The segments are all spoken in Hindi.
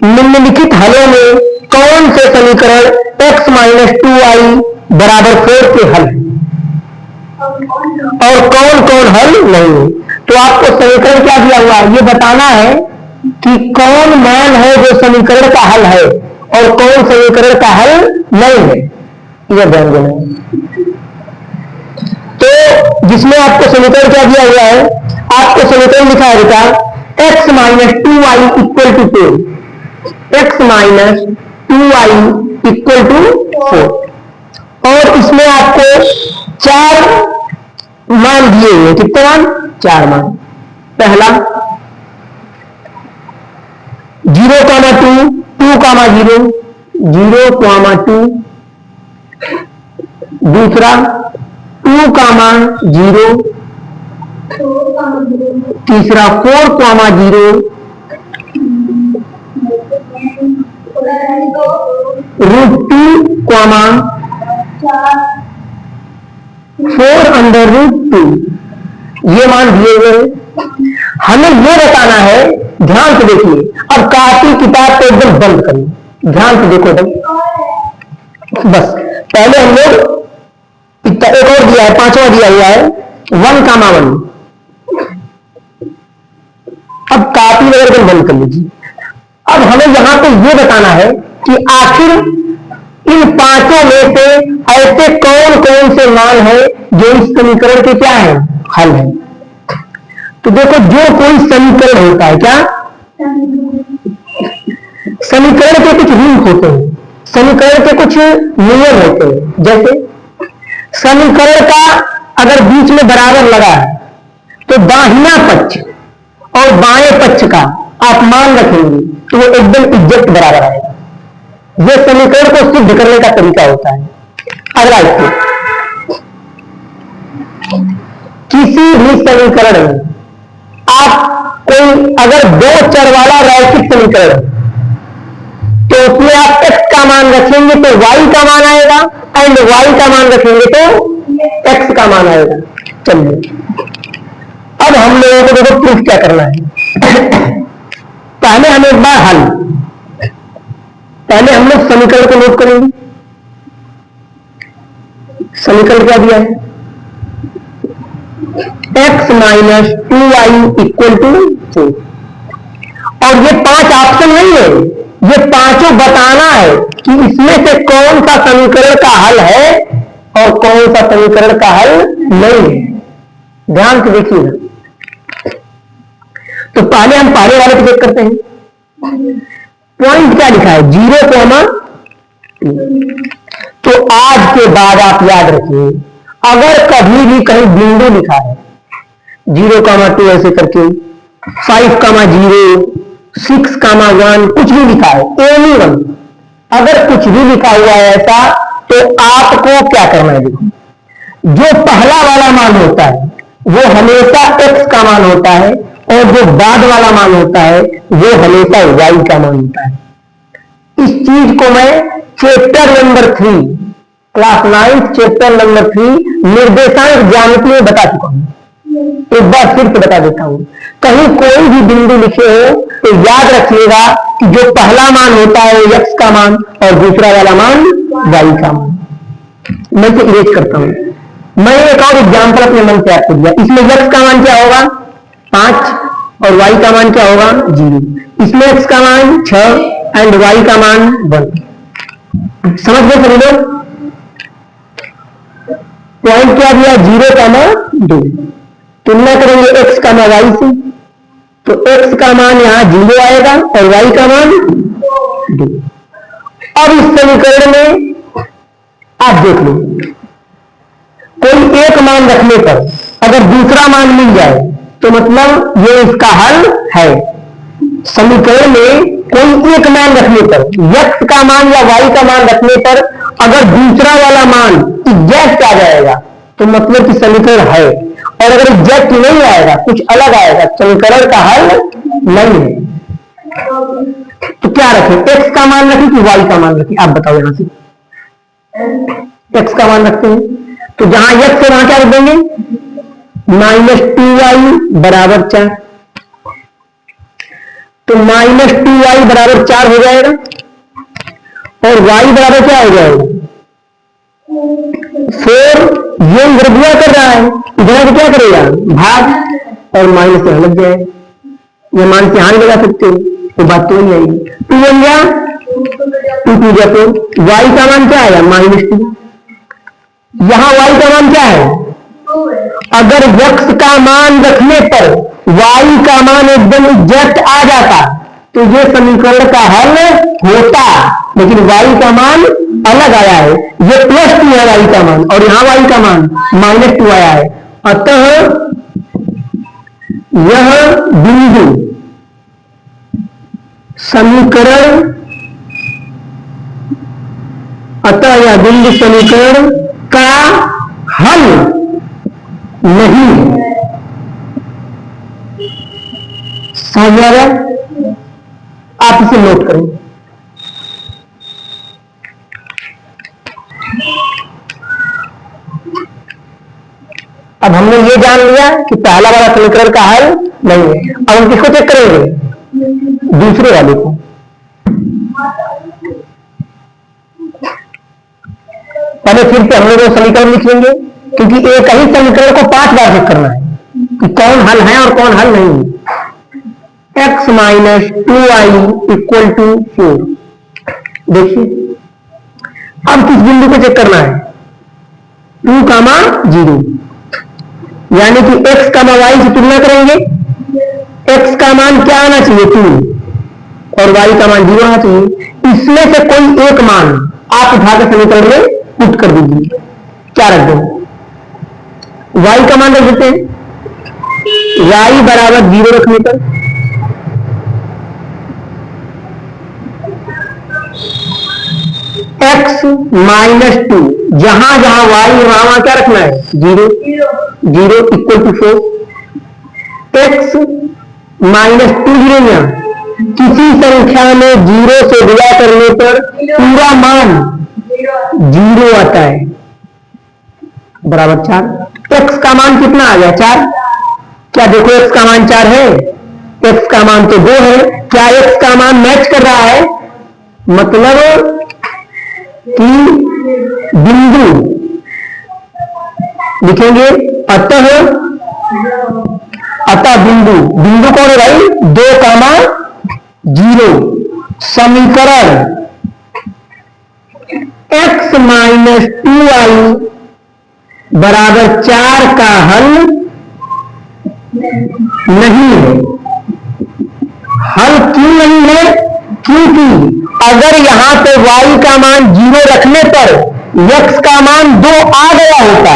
निम्नलिखित हलों में कौन से समीकरण x माइनस 2y बराबर 4 के हल और कौन कौन हल नहीं है। तो आपको समीकरण क्या दिया हुआ है ये बताना है कि कौन मान है जो समीकरण का हल है और कौन समीकरण का हल नहीं है, यह ध्यान देना है। तो जिसमें आपको समीकरण क्या दिया हुआ है, आपको समीकरण लिखा है बेटा x minus 2y equal to 4, x minus 2y equal to 4 और इसमें आपको 4 मान दिए हुए। कितने मान? 4 मान। पहला 0,2, 2,0, 0,2, दूसरा 2,0, तीसरा 4,0, √2, 4√2 ये मान दिए हुए। हमें ये बताना है, ध्यान से देखिए, अब कॉपी किताब को एकदम बंद करिए, ध्यान से देखो भाई। बस पहले हम लोग एक और दिया है, 5वां दिया हुआ है 1,1। अब कॉपी वगैरह एकदम बंद कर लीजिए। अब हमें यहां पे ये बताना है कि आखिर इन 5 में से ऐसे कौन कौन से मान है जो इस समीकरण के क्या है, हल है। तो देखो, जो कोई समीकरण होता है, क्या समीकरण के कुछ रूल होते हैं, समीकरण के कुछ नियम होते हैं। जैसे समीकरण का अगर बीच में बराबर लगा है तो दाहिना पक्ष और बाएं पक्ष का आप मान रखेंगे तो वो एकदम एग्जैक्ट बराबर आएगा। यह समीकरण को सिद्ध करने का तरीका होता है। अगला स्टेप, किसी भी समीकरण में आप कोई अगर 2 चर वाला रैखिक समीकरण तो उसमें आप x का मान रखेंगे तो y का मान आएगा एंड y का मान रखेंगे तो x का मान आएगा। चलिए अब हम लोगों को देखो प्रूफ क्या करना है। पहले हम एक बार हल, पहले हम लोग समीकरण को नोट करेंगे। समीकरण क्या दिया है, x minus 2y equal to 4 और ये 5 ऑप्शन नहीं है, ये 5 बताना है कि इसमें से कौन सा समीकरण का हल है और कौन सा समीकरण का हल नहीं है। ध्यान से देखिएगा। तो पहले हम पहले वाले को चेक करते हैं। पॉइंट क्या लिखा है, 0,2। तो आज के बाद आप याद रखिए, अगर कभी भी कहीं बिंदु लिखा है 0,2 ऐसे करके 5,0, 6,1 कुछ भी लिखा है, एनी वन, अगर कुछ भी लिखा हुआ है ऐसा, तो आपको क्या करना है, देखो जो पहला वाला मान होता है वो हमेशा x का मान होता है और जो बाद वाला मान होता है वो हमेशा y का मान होता है। इस चीज को मैं chapter number 3 class 9 chapter number 3 निर्देशांक ज्यामिति में बता चुका हूं। एक बार फिर से बता देता हूं, कहीं कोई भी बिंदु लिखे हो तो याद रखिएगा कि जो पहला मान होता है वो x का मान और दूसरा वाला मान y का मान। मैं इसे इरेज करता हूं। मैं एक और एग्जांपल अपने मन से आपको दिया। इसमें x का मान क्या होगा 5 और y का मान क्या होगा 0। इसमें x का मान 6 एंड y का मान 1। समझ गए सभी लोग? पॉइंट क्या दिया, 0,2। तुलना करेंगे x का मान y से, तो x का मान यहां 0 आएगा और y का मान 2। अब इस समीकरण में आप देख लो, कोई एक मान रखने पर अगर दूसरा मान मिल जाए तो मतलब ये इसका हल है। समीकरण में कोई एक मान रखने पर, x का मान या y का मान रखने पर अगर दूसरा वाला मान एग्जैक्ट आ जाएगा तो मतलब कि समीकरण है, और अगर एग्जैक्ट नहीं आएगा, कुछ अलग आएगा, समीकरण का हल नहीं है। तो क्या रखें, x का मान रखें कि y का मान रखें? आप बताओ। यहां से x का मान रखते हैं तो जहां x है वहां क्या रख देंगे, -2y बराबर 4। तो -2y बराबर 4 हो जाएगा और y बराबर क्या हो जाएगा 4। ये इधर गुणा कर रहा है, इधर क्या करेगा भाग और माइनस यहां लग जाएगा, ये मान से यहां लगा सकते हो तो बात तो नहीं आएगी। 2 बन गया 2 2 जा 4, y का मान क्या आया -2। यहां y का मान क्या है, अगर x का मान रखने पर y का मान एकदम एग्जैक्ट आ जाता तो ये समीकरण का हल होता, लेकिन y का मान अलग आया है, ये +2 है y का मान और यहां y का मान -2 आया है। अतः यह बिंदु समीकरण समीकरण का हल नहीं है। समझ आ गया? आप इसे नोट करें। अब हमने ये जान लिया कि पहला वाला समीकरण का हल नहीं है। अब हम किसको चेक करेंगे, दूसरे वाले को। पहले फिर से हम लोग समीकरण लिख लेंगे, क्योंकि एक ही समीकरण को 5 बार चेक करना है कि कौन हल है और कौन हल नहीं है। x - 2y = 4। देखिए अब किस बिंदु को चेक करना है, 2, 0, यानी कि x, y से तुलना करेंगे। x का मान क्या आना चाहिए 2 और y का मान 0 आना चाहिए। इसमें से कोई एक मान आप उठाकर समीकरण में पुट कर दीजिए। क्या रख दो, y का मान रख देते हैं, y बराबर 0 रखने पर x - 2, जहां जहां y वहां क्या रखना है 0 = 4। x - 2 0 किसी संख्या में 0 से गुणा करने पर पूरा मान 0 आता है बराबर 4। x का मान कितना आ गया 4। क्या देखो x का मान 4 है, x का मान तो 2 है। क्या x का मान मैच कर रहा है, मतलब कि बिंदु लिखेंगे अतः बिंदु कौन है भाई 2, 0। समीकरण x - 2y बराबर 4 का हल नहीं है। हल क्यों नहीं है, क्योंकि अगर यहां पे y का मान 0 रखने पर x का मान 2 आ गया होता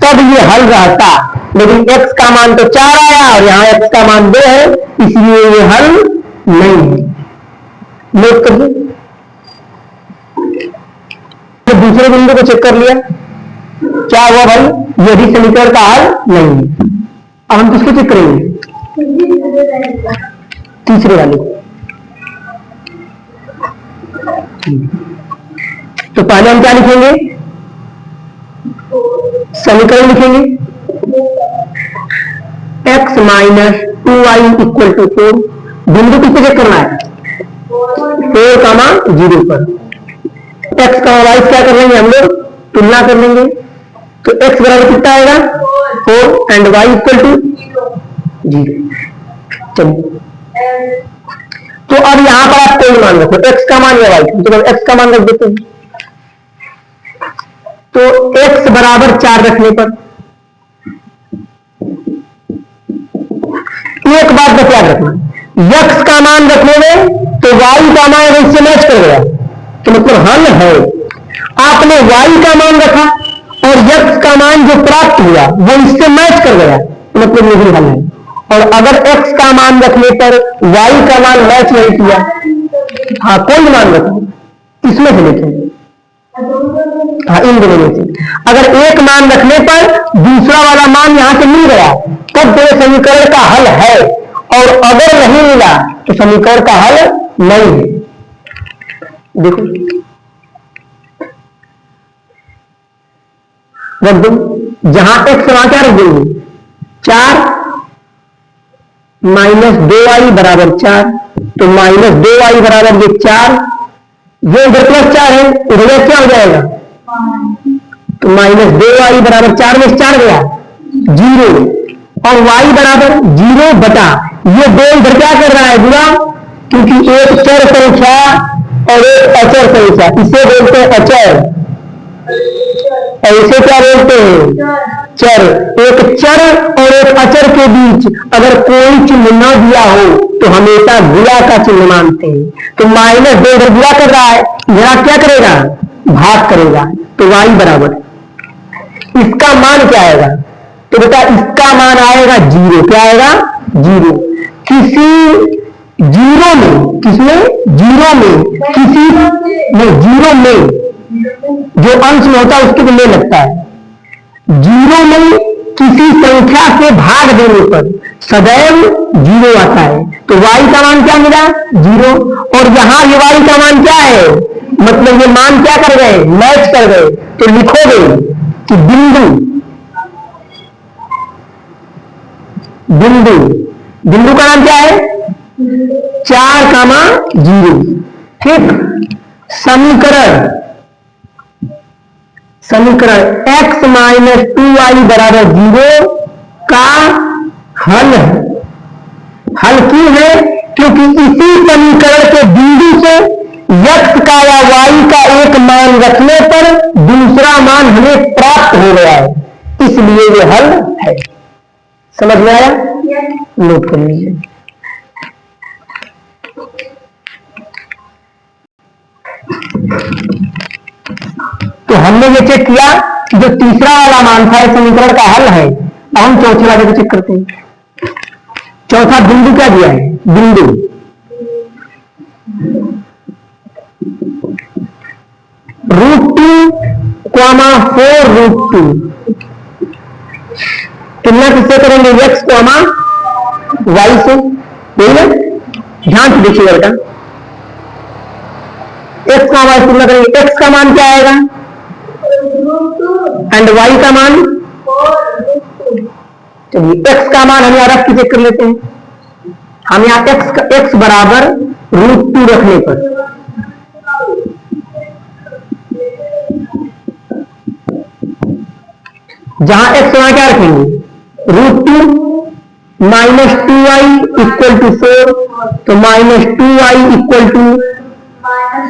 तब ये हल रहता, लेकिन x का मान तो 4 आया और यहां x का मान 2 है, इसलिए ये हल नहीं है। नोट करिए, तो दूसरे बिंदु को चेक कर लिया, क्या हुआ भाई, ये भी समीकरण का हल नहीं है। अब हम किसको चेक करेंगे, तीसरे वाले को। तो पहले हम क्या लिखेंगे, समीकरण लिखेंगे x - 2y = 4। बिंदु किसको चेक करना है 4, 0 पर। x का y क्या कर लेंगे हम लोग, तुलना कर लेंगे। तो x बराबर कितना आएगा 4 एंड y = 0। चलिए, तो अब यहां पर आप कोई मान रखो, x का मान या y, तो x का मान रख देते हैं। तो x बराबर 4 रखने पर एक बात बस याद रखना, x का मान रखने में तो y का मान इससे मैच कर गया तो मतलब हल है। आपने y का मान रखा और x का मान जो प्राप्त हुआ वो इससे मैच कर गया तो मतलब यही हल है। और अगर x का मान रखने पर y का मान मैच नहीं किया, हाँ कोई मान रखो इसमें से लिखेंगे, हाँ इन दोनों में से अगर एक मान रखने पर दूसरा वाला मान यहां से मिल गया तब तो समीकरण का हल है, और अगर नहीं मिला तो समीकरण का हल नहीं है। देखो रख दो, जहां x वहां क्या रख देंगे 4 - 2y = 4। तो -2y बराबर ये 4, ये इधर +4 है, उधर क्या हो जाएगा, तो -2y बराबर 4 में 4 गया 0, और y बराबर 0 बटा ये 2 इधर क्या कर रहा है बुरा, क्योंकि एक चर संख्या और एक अचर संख्या, इसे बोलते हैं अचर और इसे क्या बोलते हैं चर। एक चर और एक अचर के बीच अगर कोई चिन्ह न दिया हो तो हमेशा गुणा का चिन्ह मानते हैं। तो -2 इधर गुणा कर रहा है, इधर क्या करेगा, भाग करेगा, तो y बराबर इसका मान क्या आएगा, तो बेटा इसका मान आएगा 0, क्या आएगा 0, किसी 0 में, किसमें 0 में, किसी नहीं 0 में जो अंश में होता है उसके लिए लगता है, 0 में किसी संख्या से भाग देने पर सदैव 0 आता है, तो y का मान क्या मिला 0, और यहां ये y का मान क्या है, मतलब ये मान क्या कर गए, मैच कर गए, तो लिखोगे कि बिंदु का नाम क्या है 4,0, ठीक। समीकरण x - 2y बराबर 0 का हल है। हल क्यों है, क्योंकि इसी समीकरण के बिंदु से x का या y का एक मान रखने पर दूसरा मान हमें प्राप्त हो गया है, इसलिए ये हल है। समझ में आया, नोट कर लीजिए। तो हमने ये चेक किया कि जो तीसरा वाला मान था इस समीकरण का हल है। अब हम चौथे वाले को चेक करते हैं। चौथा बिंदु क्या दिया है, बिंदु √2, 4√2, तुलना किससे करेंगे, x, y से, यही है, ध्यान से देखिएगा बेटा, x का y तुलना करेंगे, x का मान क्या आएगा एंड y का मान, चलिए x का मान हम यहां रख के चेक कर लेते हैं। हम यहां x बराबर √2 रखने पर जहां x वहां क्या रखेंगे √2 -2y = 4, तो -2y =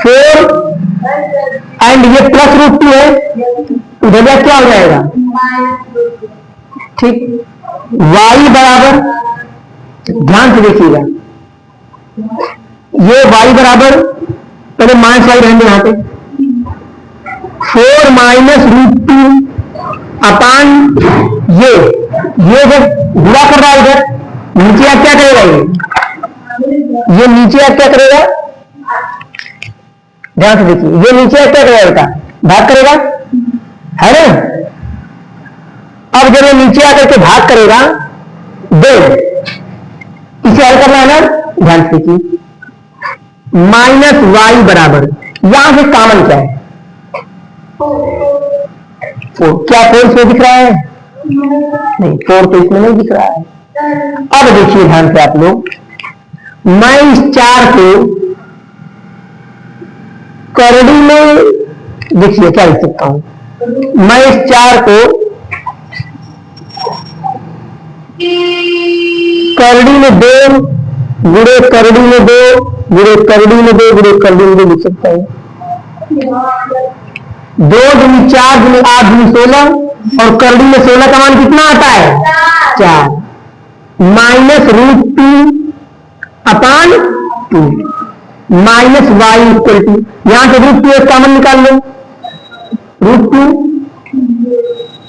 4 एंड ये +√2 है, उधर क्या हो जाएगा, ठीक। y बराबर, ध्यान से देखिएगा, ये y बराबर, पहले -y रहने यहां पे, 4 -√2 अपान ये जब गुणा कर रहा है इधर नीचे आप क्या करेगा, ये नीचे आप क्या करेगा, ध्यान से देखिए, ये नीचे आप क्या करेगा, भाग करेगा, है ना। अब जब ये नीचे आकर के भाग करेगा 2, इसे हल करना है ना, ध्यान से देखिए, -y बराबर, यहां से कॉमन क्या है, 4, क्या 4 इसमें दिख रहा है, नहीं 4 तो इसमें नहीं दिख रहा है। अब देखिए ध्यान से आप लोग, मैं इस 4 को करड़ी में, देखिए क्या लिख सकता हूं, मैं इस 4 को करड़ी में 2 गुणे करड़ी में 2 गुणे करड़ी में 2 गुणे करड़ी में 2 लिख सकता हूं, 2 दूनी 4 दूनी 8 दूनी 16, और करड़ी में 16 का मान कितना आता है 4, -√2 अपान 2 -y = यहां से √2 कॉमन निकाल लो, √2,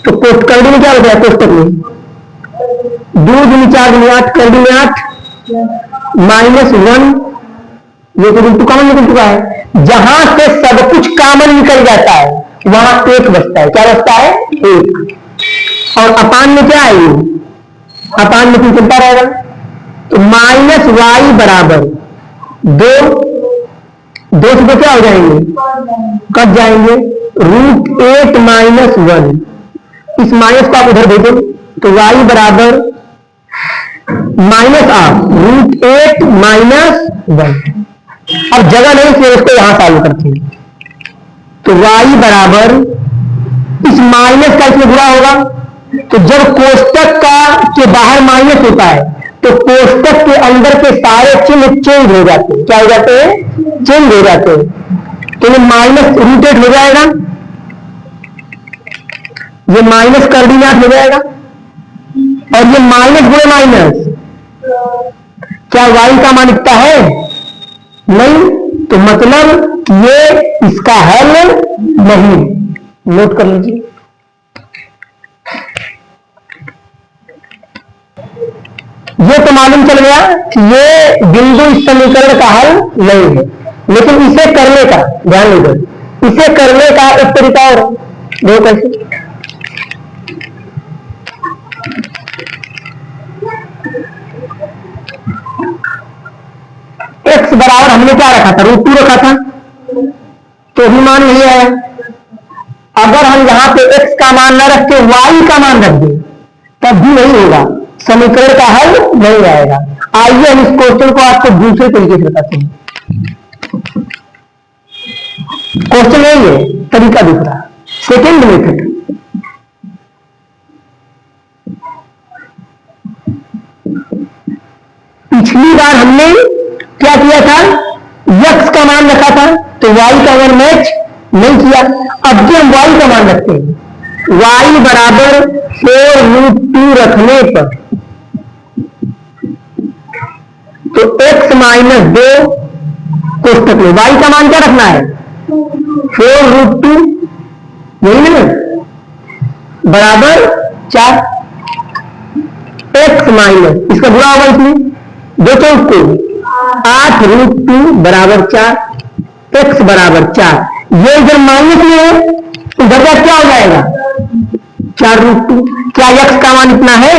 तो करड़ी में क्या होता है, कोष्टक में 2 दूनी 4 दूनी 8, करड़ी में 8 -1, ये तो √2 कॉमन निकल चुका है। जहां से सब कुछ कॉमन निकल जाता है वहां 1 बचता है, क्या बचता है 1, और अपान में क्या है, अपान में क्यों चलता रहेगा, तो -y बराबर 2 से क्या हो जाएंगे, कट जाएंगे, √8 - 1, इस माइनस को आप उधर भेजो, तो y बराबर -8 √8 - 1। अब जगह नहीं फिर उसको यहां चालू करते हैं, तो y बराबर इस माइनस का इसमें बुरा होगा, तो जब कोष्टक का के बाहर माइनस होता है तो कोष्टक के अंदर के सारे चिन्ह चेंज हो जाते हैं। क्या हो जाते हैं? चेंज हो जाते हैं। तो ये माइनस रूटेड हो जाएगा, ये माइनस कोऑर्डिनेट हो जाएगा, और ये माइनस गुणे माइनस, क्या y का मान इतना है? नहीं, तो मतलब ये इसका हल नहीं। नोट कर लीजिए। ये तो मालूम चल गया कि ये बिंदु इस समीकरण का हल नहीं है, लेकिन इसे करने का, ध्यान दीजिए, इसे करने का एक तरीका और देखो कैसे। x बराबर हमने क्या रखा था? √2 रखा था, तो भी मान नहीं आया। अगर हम यहां पे x का मान न रख के y का मान रख दें तब भी नहीं होगा, समीकरण का हल नहीं आएगा। आइए हम इस क्वेश्चन को आपको दूसरे तरीके से बताते हैं। क्वेश्चन यही है, तरीका दूसरा, सेकेंड मेथड। पिछली बार हमने क्या किया था? x का मान रखा था तो y का मान मैच नहीं किया। अब भी हम y का मान रखते हैं, y बराबर 4√2 रखने पर तो x माइनस 2 कोष्टक में y का मान क्या रखना है? 4√2, यही ना, बराबर 4। x माइनस इसका बुरा होगा, इसमें 2 चौक को 8√2 बराबर 4, x बराबर 4। ये इधर माइनस में है, इधर का क्या हो जाएगा? 4√2। क्या x का मान इतना है?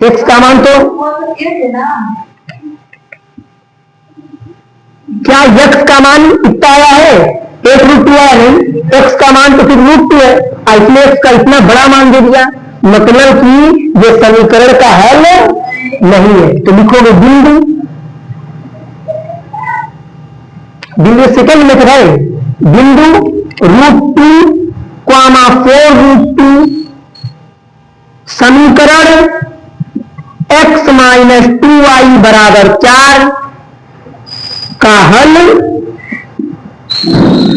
x का मान तो क्या x का मान इतना आया है? 1√2 आया नहीं, x का मान तो फिर √2 है, इसलिए x का इतना बड़ा मान दे दिया, मतलब कि ये समीकरण का हल नहीं है। तो लिखोगे बिंदु, बिंदु सेकंड मेथड है, बिंदु √2, 4√2 समीकरण x माइनस 2y बराबर 4 का हल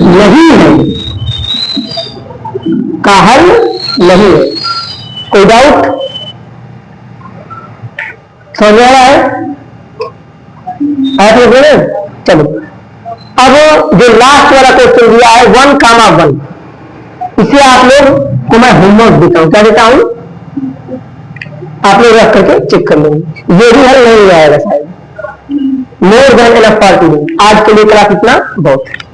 नहीं है, का हल नहीं है। कोई डाउट? समझ आ रहा है आप लोगों ने? चलो, अब जो लास्ट वाला क्वेश्चन दिया है 1,1, इसे आप लोग को मैं होमवर्क देता हूं। क्या देता हूं? आप लोग रख करके चेक कर लेंगे, ये भी हल नहीं आएगा शायद। More than enough for today. आज के लिए क्लास इतना बहुत है।